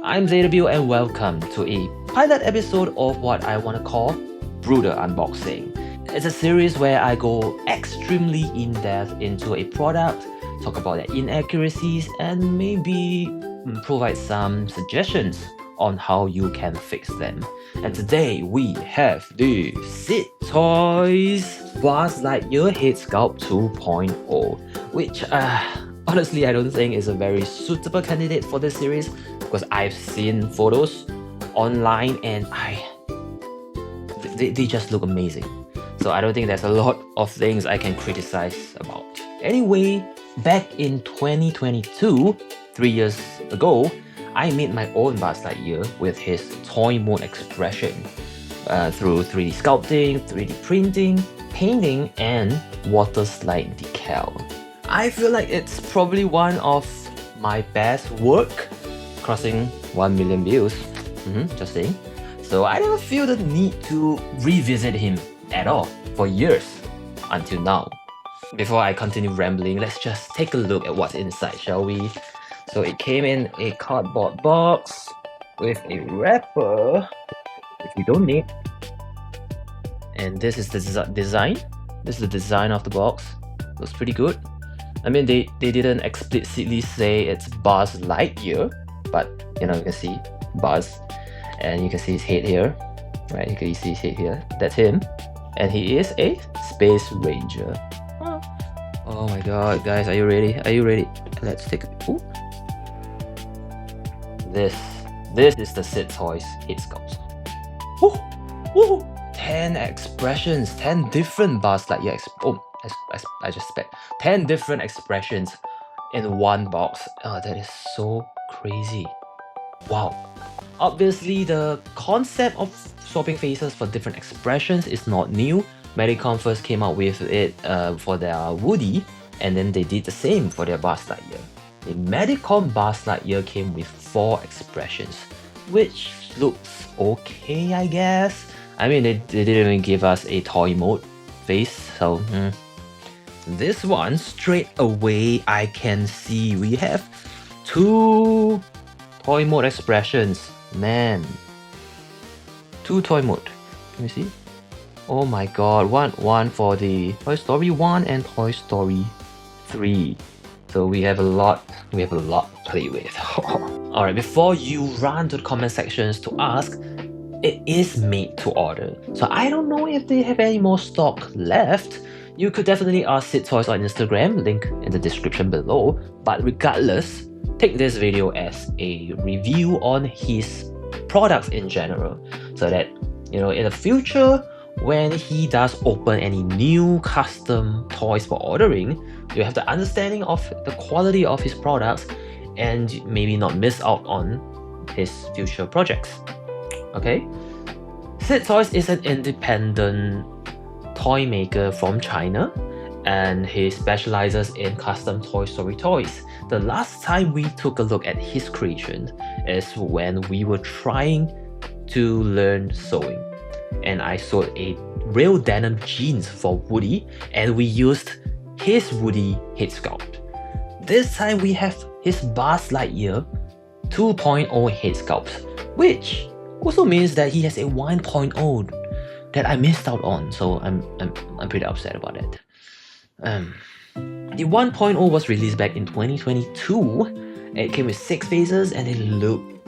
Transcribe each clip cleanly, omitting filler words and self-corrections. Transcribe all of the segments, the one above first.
I'm ZW and welcome to a pilot episode of what I want to call Brooder Unboxing. It's a series where I go extremely in-depth into a product, talk about their inaccuracies, and maybe provide some suggestions on how you can fix them. And today we have the Seedtoys Buzz Lightyear Headsculpt 2.0, which honestly I don't think is a very suitable candidate for this series because I've seen photos online and they just look amazing. So I don't think there's a lot of things I can criticize about. Anyway, back in 2022, 3 years ago, I made my own Buzz Lightyear with his toy mode expression through 3D sculpting, 3D printing, painting, and water slide decal. I feel like it's probably one of my best work, crossing 1 million views, just saying. So I never feel the need to revisit him at all for years until now. Before I continue rambling, let's just take a look at what's inside, shall we? So it came in a cardboard box with a wrapper, which we don't need. And this is the design. This is the design of the box. Looks pretty good. I mean, they didn't explicitly say it's Buzz Lightyear, but you know, you can see Buzz, and you can see his head here, right? You can see his head here. That's him, and he is a Space Ranger. Oh my god, guys, are you ready? Are you ready? Let's take a ooh. This is the Seedtoys Headsculpt. Woo! 10 expressions, 10 different Buzz Lightyear I just sped. 10 different expressions in one box. Oh, that is so crazy. Wow. Obviously, the concept of swapping faces for different expressions is not new. Medicom first came out with it for their Woody, and then they did the same for their Buzz Lightyear. The Medicom Buzz Lightyear came with 4 expressions, which looks okay, I guess. I mean, they didn't even give us a toy mode face, so This one, straight away, I can see we have 2 toy mode expressions. Man, 2 toy mode. Let me see. Oh my god, one for the Toy Story 1 and Toy Story 3. So we have a lot to play with. Alright, before you run to the comment sections to ask, it is made to order. So I don't know if they have any more stock left. You could definitely ask Seedtoys on Instagram, link in the description below. But regardless, take this video as a review on his products in general, so that, you know, in the future, when he does open any new custom toys for ordering, you have the understanding of the quality of his products and maybe not miss out on his future projects. Okay? Seedtoys is an independent toy maker from China, and he specializes in custom Toy Story toys. The last time we took a look at his creation is when we were trying to learn sewing, and I sewed a real denim jeans for Woody, and we used his Woody Headsculpt. This time we have his Buzz Lightyear 2.0 Headsculpt, which also means that he has a 1.0 that I missed out on, so I'm pretty upset about it. The 1.0 was released back in 2022. It came with 6 faces and it looked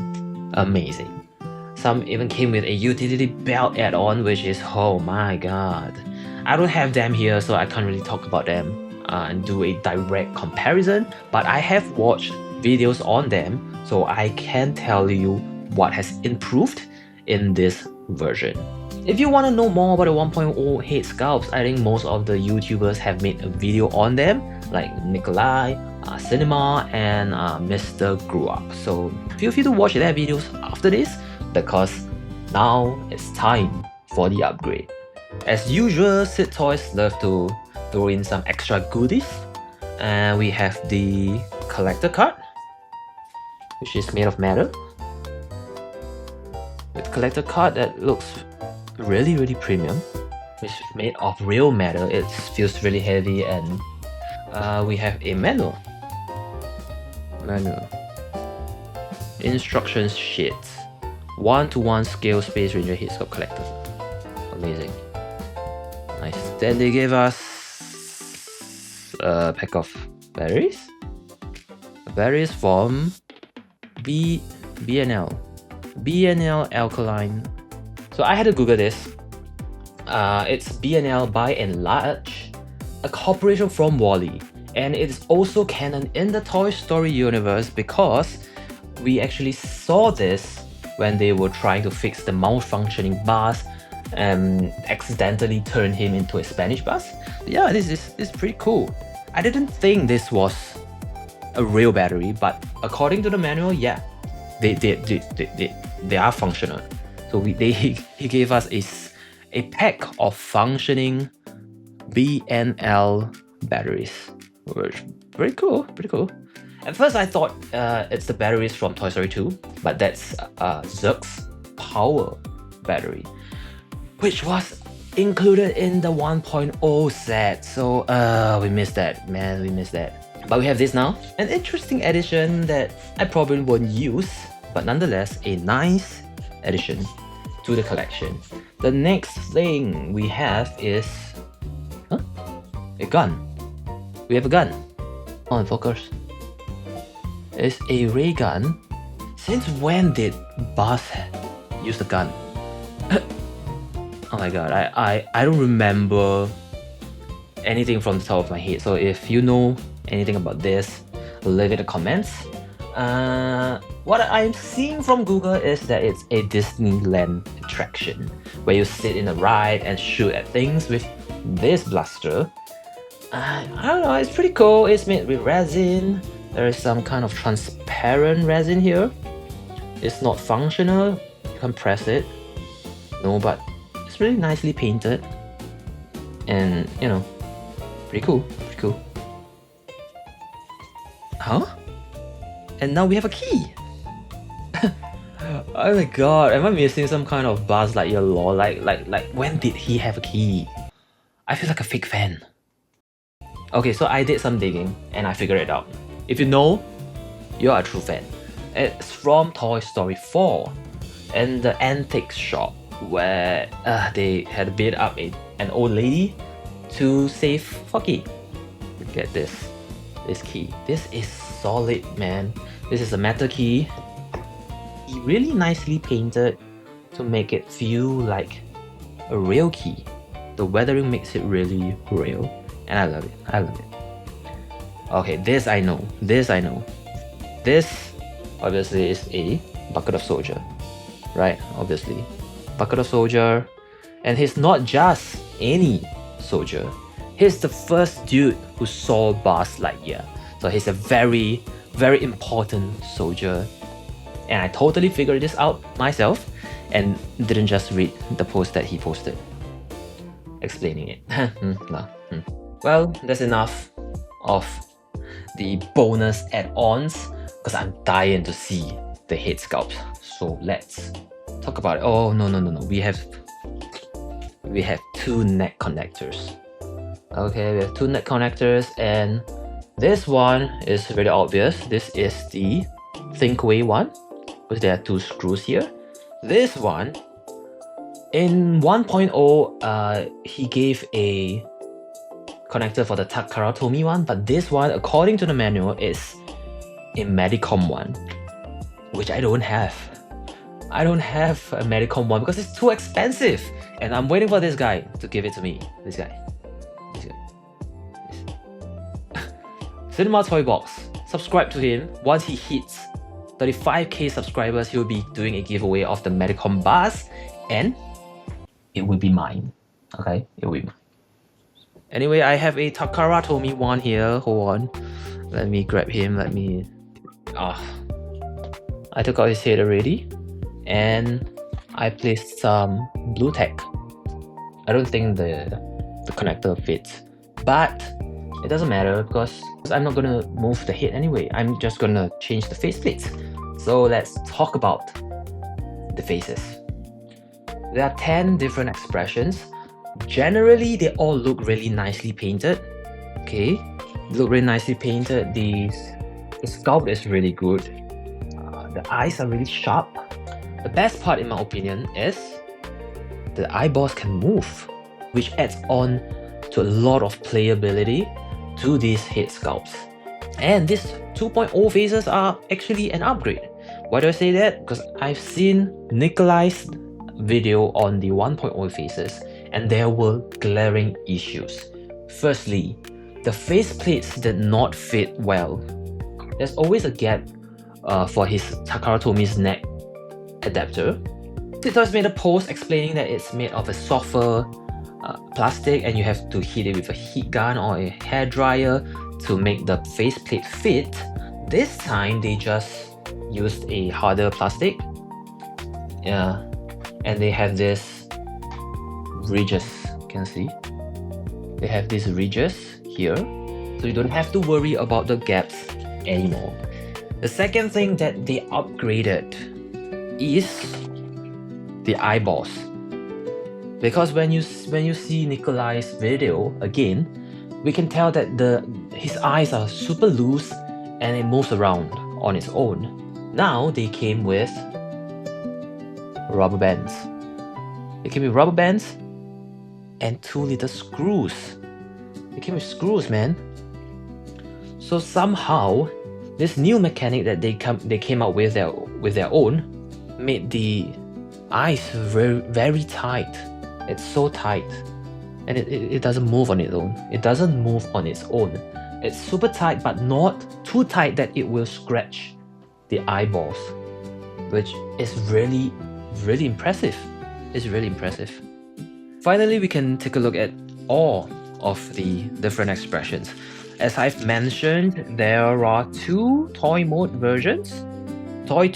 amazing. Some even came with a utility belt add-on, which is, oh my god. I don't have them here, so I can't really talk about them and do a direct comparison, but I have watched videos on them, so I can tell you what has improved in this version. If you want to know more about the 1.0 Headsculpts, I think most of the YouTubers have made a video on them, like Nikolai, Cinema, and Mr. Grew Up. So feel free to watch their videos after this, because now it's time for the upgrade. As usual, Seedtoys love to throw in some extra goodies, and we have the collector card, which is made of metal. With collector card that looks really premium. It's made of real metal. It feels really heavy, and we have a manual. Instructions sheet. 1-to-1 scale Space Ranger Headsculpt collector. Amazing. Nice. Then they gave us a pack of batteries. Batteries from BNL Alkaline. So I had to Google this. It's BNL by and large, a corporation from Wally, and it's also canon in the Toy Story universe because we actually saw this when they were trying to fix the malfunctioning Buzz and accidentally turn him into a Spanish Buzz. Yeah, this is pretty cool. I didn't think this was a real battery, but according to the manual, yeah, they are functional. So he gave us a pack of functioning BNL batteries, which pretty cool. At first I thought it's the batteries from Toy Story 2, but that's Zurg's power battery, which was included in the 1.0 set. So we missed that, man, we missed that. But we have this now, an interesting addition that I probably won't use, but nonetheless a nice addition to the collection. The next thing we have is a gun. We have a gun. On focus. It's a ray gun. Since when did Buzz use the gun? Oh my god, I don't remember anything from the top of my head. So if you know anything about this, leave it in the comments. What I'm seeing from Google is that it's a Disneyland attraction where you sit in a ride and shoot at things with this blaster. I don't know, it's pretty cool. It's made with resin. There is some kind of transparent resin here. It's not functional. You can press it. No, but it's really nicely painted. And, you know, pretty cool. Huh? And now we have a key. Oh my god, am I missing some kind of Buzz Lightyear lore? Like when did he have a key? I feel like a fake fan. Okay, so I did some digging and I figured it out. If you know, you're a true fan. It's from Toy Story 4 and the antique shop where they had beat up an old lady to save Foggy. Get this key. This is solid, man. This is a metal key. Really nicely painted to make it feel like a real key. The weathering makes it really real, and I love it. Okay, this I know. This obviously is a bucket of soldier, right? Obviously, bucket of soldier, and he's not just any soldier. He's the first dude who saw Buzz Lightyear, so he's a very, very important soldier. And I totally figured this out myself and didn't just read the post that he posted explaining it. No. Well, that's enough of the bonus add-ons because I'm dying to see the Headsculpt. So let's talk about it. Oh no. We have two neck connectors. Okay, we have two neck connectors, and this one is very obvious. This is the Thinkway one, because there are two screws here. This one, in 1.0, he gave a connector for the Takara Tomy one, but this one, according to the manual, is a Medicom one, which I don't have. I don't have a Medicom one because it's too expensive, and I'm waiting for this guy to give it to me. This guy. Cinema Toy Box. Subscribe to him. Once he hits 35k subscribers, he'll be doing a giveaway of the Medicom Buzz, and it will be mine. Okay, it will be mine. Anyway, I have a Takara Tomy one here. Hold on. Let me grab him. I took out his head already, and I placed some blue tack. I don't think the connector fits, but it doesn't matter because I'm not gonna move the head anyway. I'm just gonna change the faceplates. So let's talk about the faces. There are 10 different expressions. Generally, they all look really nicely painted. Okay, they look really nicely painted. The sculpt is really good. The eyes are really sharp. The best part in my opinion is the eyeballs can move, which adds on to a lot of playability to these head sculpts. And these 2.0 faces are actually an upgrade. Why do I say that? Because I've seen Nikolai's video on the 1.0 faces and there were glaring issues. Firstly, the faceplates did not fit well. There's always a gap for his Takara Tomy's neck adapter. Seedtoys made a post explaining that it's made of a softer plastic and you have to heat it with a heat gun or a hairdryer to make the faceplate fit. This time they just used a harder plastic. Yeah, and they have this ridges, you can see. They have these ridges here, so you don't have to worry about the gaps anymore. The second thing that they upgraded is the eyeballs. Because when you see Nikolai's video again, we can tell that his eyes are super loose and it moves around on its own. Now they came with rubber bands. They came with rubber bands and 2 little screws. They came with screws, man. So somehow this new mechanic that they came out with their own made the eyes very tight. It's so tight, and it doesn't move on its own. It doesn't move on its own. It's super tight, but not too tight that it will scratch the eyeballs, which is really impressive. It's really impressive. Finally, we can take a look at all of the different expressions. As I've mentioned, there are 2 toy mode versions, 2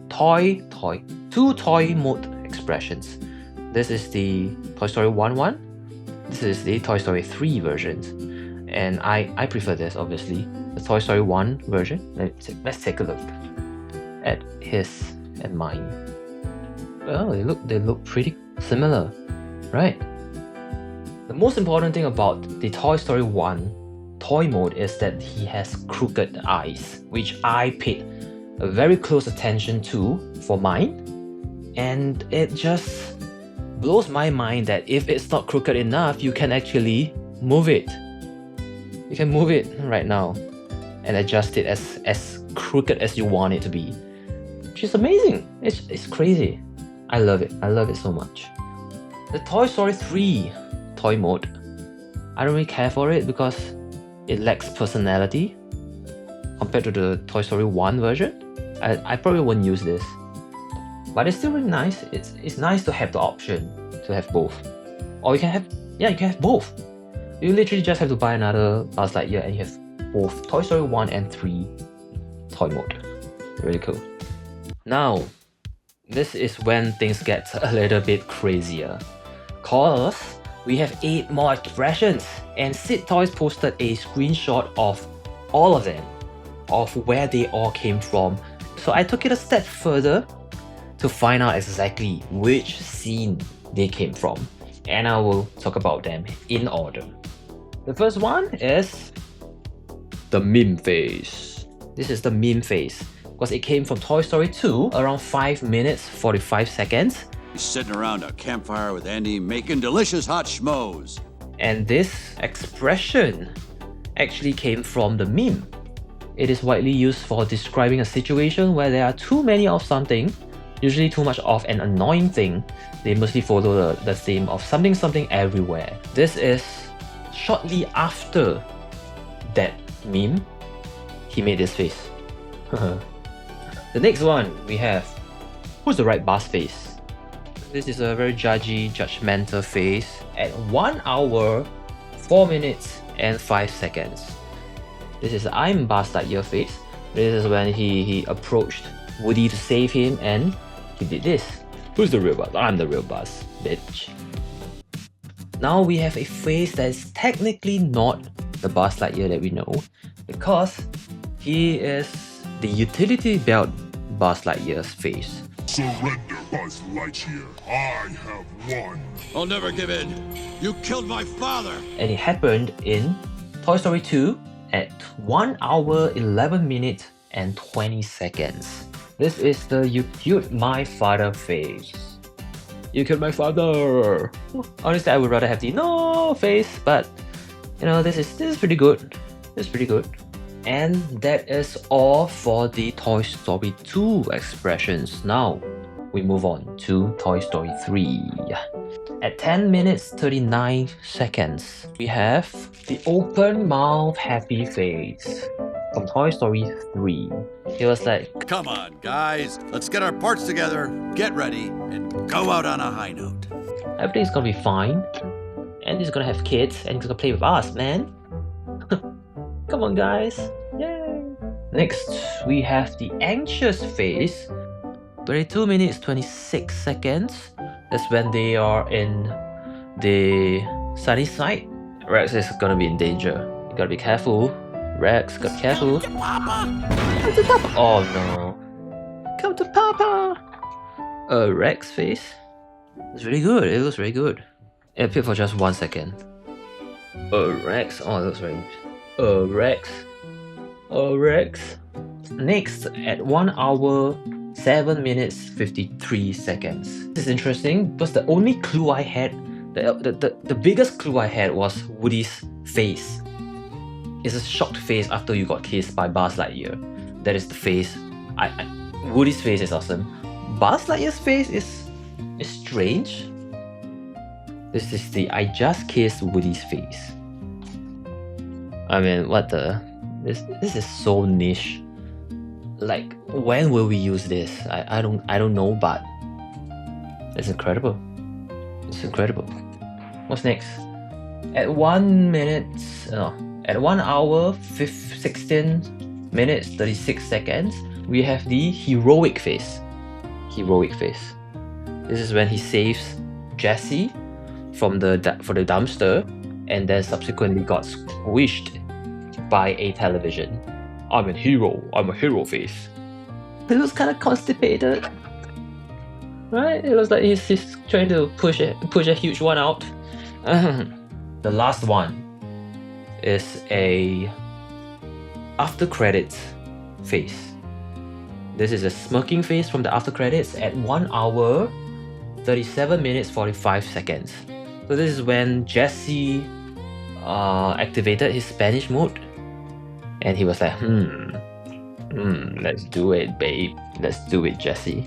toy mode expressions. This is the Toy Story 1 one. This is the Toy Story 3 versions. And I prefer this, obviously. The Toy Story 1 version. Let's take a look at his and mine. Well, they look pretty similar, right? The most important thing about the Toy Story 1 toy mode is that he has crooked eyes, which I paid a very close attention to for mine. And it just blows my mind that if it's not crooked enough, you can actually move it. You can move it right now and adjust it as crooked as you want it to be, which is amazing. It's crazy. I love it. I love it so much. The Toy Story 3 toy mode, I don't really care for it because it lacks personality compared to the Toy Story 1 version. I probably won't use this, but it's still really nice. It's nice to have the option to have both, or you can have both. You literally just have to buy another Buzz Lightyear and you have both Toy Story 1 and 3 toy mode. Really cool. Now, this is when things get a little bit crazier, cause we have 8 more expressions, and Seedtoys posted a screenshot of all of them, of where they all came from. So I took it a step further to find out exactly which scene they came from, and I will talk about them in order. The first one is the meme face. This is the meme face because it came from Toy Story 2, around 5 minutes 45 seconds. He's sitting around a campfire with Andy making delicious hot schmoes. And this expression actually came from the meme. It is widely used for describing a situation where there are too many of something, usually too much of an annoying thing. They mostly follow the theme of something everywhere. This is shortly after that meme, he made this face. The next one we have, who's the right Buzz face? This is a very judgy, judgmental face at 1 hour, 4 minutes and 5 seconds. This is I'm Buzz Lightyear face. This is when he approached Woody to save him and he did this. Who's the real Buzz? I'm the real Buzz, bitch. Now we have a face that is technically not the Buzz Lightyear that we know, because he is the utility belt Buzz Lightyear's face. Surrender, Buzz Lightyear. I have won. I'll never give in. You killed my father. And it happened in Toy Story 2 at 1 hour, 11 minutes and 20 seconds. This is the "You Killed My Father" face. You killed my father! Honestly, I would rather have the "No" face, but you know, this is pretty good. This is pretty good. And that is all for the Toy Story 2 expressions. Now, we move on to Toy Story 3. At 10 minutes 39 seconds, we have the open mouth happy face from Toy Story 3. It was like, Come on, guys. Let's get our parts together, get ready, and go out on a high note. everything's gonna be fine. And he's gonna have kids and he's gonna play with us, man. Come on, guys. Yay! Next, we have the anxious face. 32 minutes 26 seconds. That's when they are in the sunny side. Rex is gonna be in danger. You gotta be careful. Rex, gotta be careful. Come to Papa! Oh no. Come to Papa! Rex face. It's really good. It looks really good. It appeared for just 1 second. Rex. Oh, it looks very good. Rex. Rex. Next, at 1 hour 7 minutes 53 seconds. This is interesting because the only clue I had, the biggest clue I had was Woody's face. It's a shocked face after you got kissed by Buzz Lightyear. That is the face. Woody's face is awesome. Buzz Lightyear's face is strange. This is the "I just kissed Woody's" face. I mean, what the? This is so niche. Like, when will we use this? I don't know, but it's incredible. It's incredible. What's next? At 1 hour 16 minutes 36 seconds, we have the heroic face. Heroic face. This is when he saves Jessie from the dumpster and then subsequently got squished by a television. I'm a hero. I'm a hero face. It looks kind of constipated, right? It looks like he's trying to push a huge one out. The last one is a after credits face. This is a smirking face from the after credits at 1 hour 37 minutes 45 seconds. So this is when Jessie activated his Spanish mode. And he was like, let's do it, babe. Let's do it, Jessie.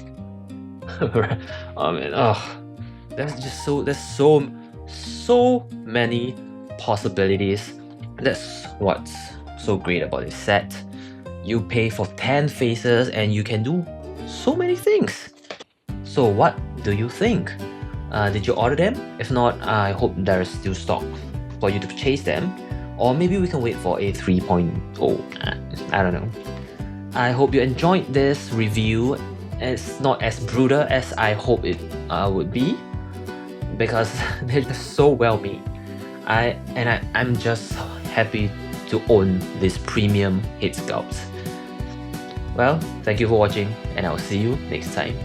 I mean, there's so many possibilities. That's what's so great about this set. You pay for 10 faces and you can do so many things. So what do you think? Did you order them? If not, I hope there is still stock for you to chase them. Or maybe we can wait for a 3.0. I don't know. I hope you enjoyed this review. It's not as brutal as I hope it would be, because they're just so well made. I'm just happy to own this premium Headsculpt. Well, thank you for watching, and I'll see you next time.